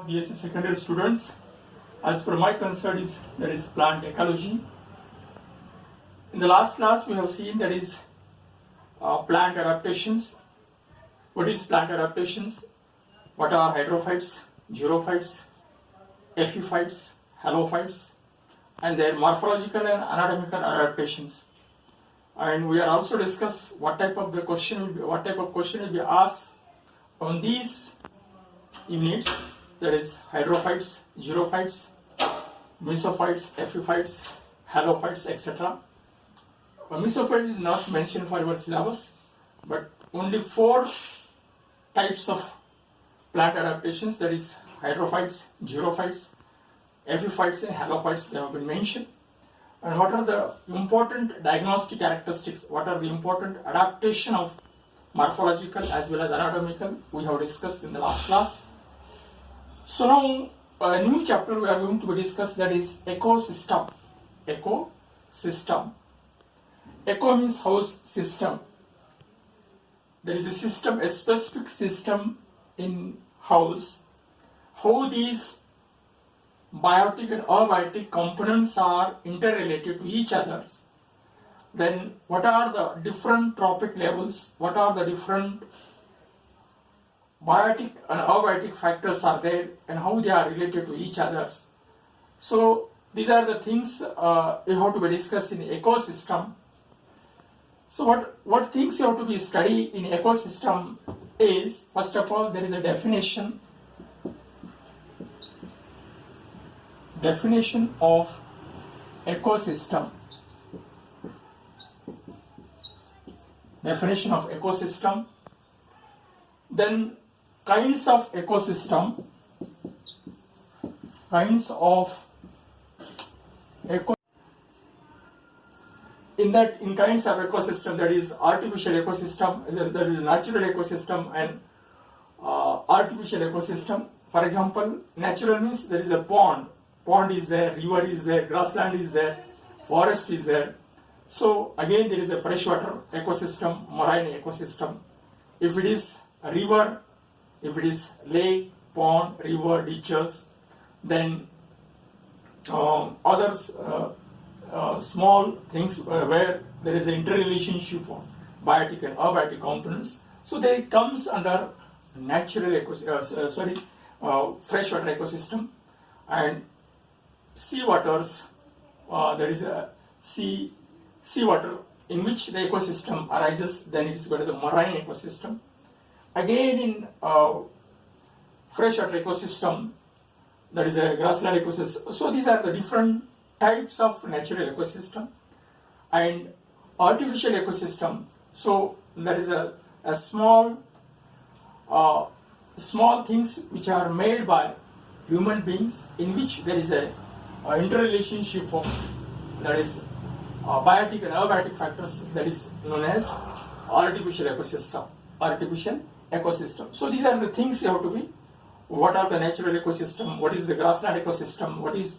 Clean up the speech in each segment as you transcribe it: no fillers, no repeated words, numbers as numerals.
BSc secondary students, as per my concern is there is plant ecology. In the last class we have seen that is plant adaptations. What is plant adaptations? What are hydrophytes, xerophytes, epiphytes, halophytes, and their morphological and anatomical adaptations. And we are also discuss what type of question will be asked on these units. That is hydrophytes, xerophytes, mesophytes, epiphytes, halophytes, etc. Mesophytes is not mentioned for your syllabus, but only 4 types of plant adaptations, that is hydrophytes, xerophytes, epiphytes and halophytes, they have been mentioned. And what are the important diagnostic characteristics, what are the important adaptation of morphological as well as anatomical, we have discussed in the last class. So now a new chapter we are going to discuss, that is ecosystem. Ecosystem. Eco means house, system. There is a system, a specific system in house. How these biotic and abiotic components are interrelated to each other. Then what are the different trophic levels, what are the different biotic and abiotic factors are there and how they are related to each other. So these are the things you have to be discussed in ecosystem. So what things you have to be studied in ecosystem is, first of all, there is a definition of ecosystem. Definition of ecosystem. Then kinds of ecosystem. In kinds of ecosystem, that is artificial ecosystem, there is natural ecosystem and artificial ecosystem. For example, natural means there is a pond is there, river is there, grassland is there, forest is there. So again there is a freshwater ecosystem, marine ecosystem. If it is a river, if it is lake, pond, river, ditches, then others small things where there is an interrelationship of biotic and abiotic components. So they comes under natural freshwater ecosystem. And seawaters, there is a seawater in which the ecosystem arises, then it is called as a marine ecosystem. Again in freshwater ecosystem, there is a grassland ecosystem. So these are the different types of natural ecosystem. And artificial ecosystem, so there is a small things which are made by human beings, in which there is a interrelationship of, that is biotic and abiotic factors, that is known as artificial ecosystem. So these are the things you have to be. What are the natural ecosystem? What is the grassland ecosystem? What is,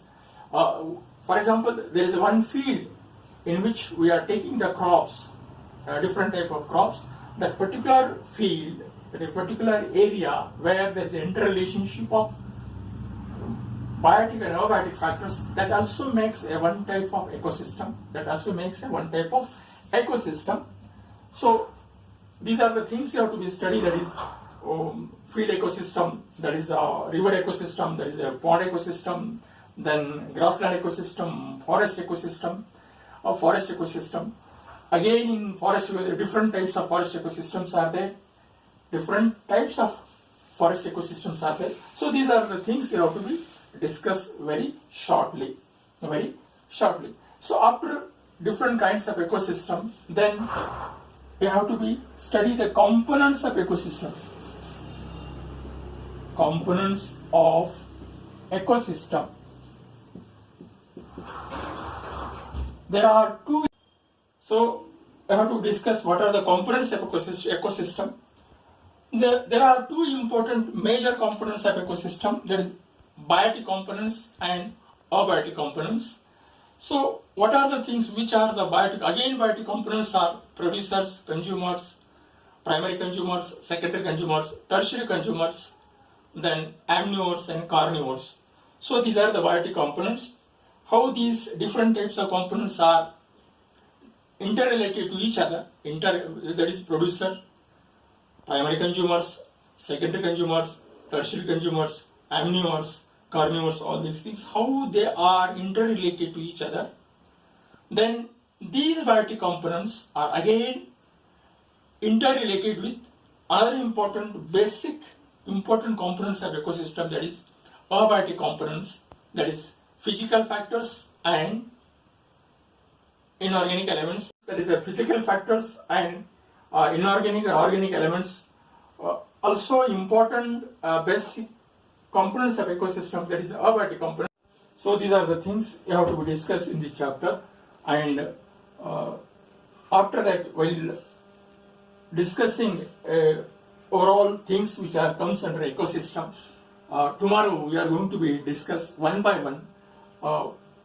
for example, there is one field in which we are taking the crops, different type of crops. That particular field, that particular area where there is an interrelationship of biotic and abiotic factors, that also makes a one type of ecosystem. So these are the things you have to be studied. That is field ecosystem, that is river ecosystem, that is a pond ecosystem, then grassland ecosystem, forest ecosystem. Again in forest, different types of forest ecosystems are there. So these are the things you have to be discussed very shortly. So after different kinds of ecosystem, then you have to be study the components of ecosystem. There are 2. So I have to discuss what are the components of ecosystem. There are 2 important major components of ecosystem. There is biotic components and abiotic components. So what are the things which are the biotic? Again, biotic components are producers, consumers, primary consumers, secondary consumers, tertiary consumers, then omnivores and carnivores. So these are the biotic components. How these different types of components are interrelated to each other, that is producer, primary consumers, secondary consumers, tertiary consumers, omnivores, carnivores, all these things, how they are interrelated to each other. Then these biotic components are again interrelated with other important basic important components of ecosystem, that is abiotic components, that is physical factors and inorganic elements, that is physical factors and inorganic or organic elements, also important basic components of ecosystem, that is abiotic components. So these are the things you have to be discussed in this chapter, and after that while discussing overall things which are comes under ecosystem, tomorrow we are going to be discuss one by one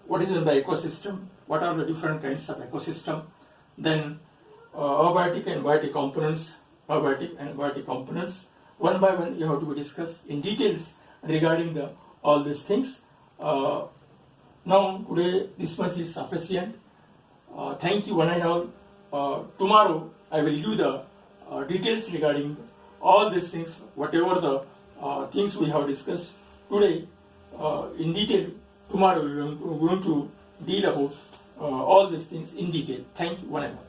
what is in the ecosystem, what are the different kinds of ecosystem, then abiotic and biotic components, one by one you have to be discussed in details regarding all these things. Now today this much is sufficient. Thank you one and all. Tomorrow I will give the details regarding all these things, whatever the things we have discussed today in detail. Tomorrow we are going to deal about all these things in detail. Thank you one and all.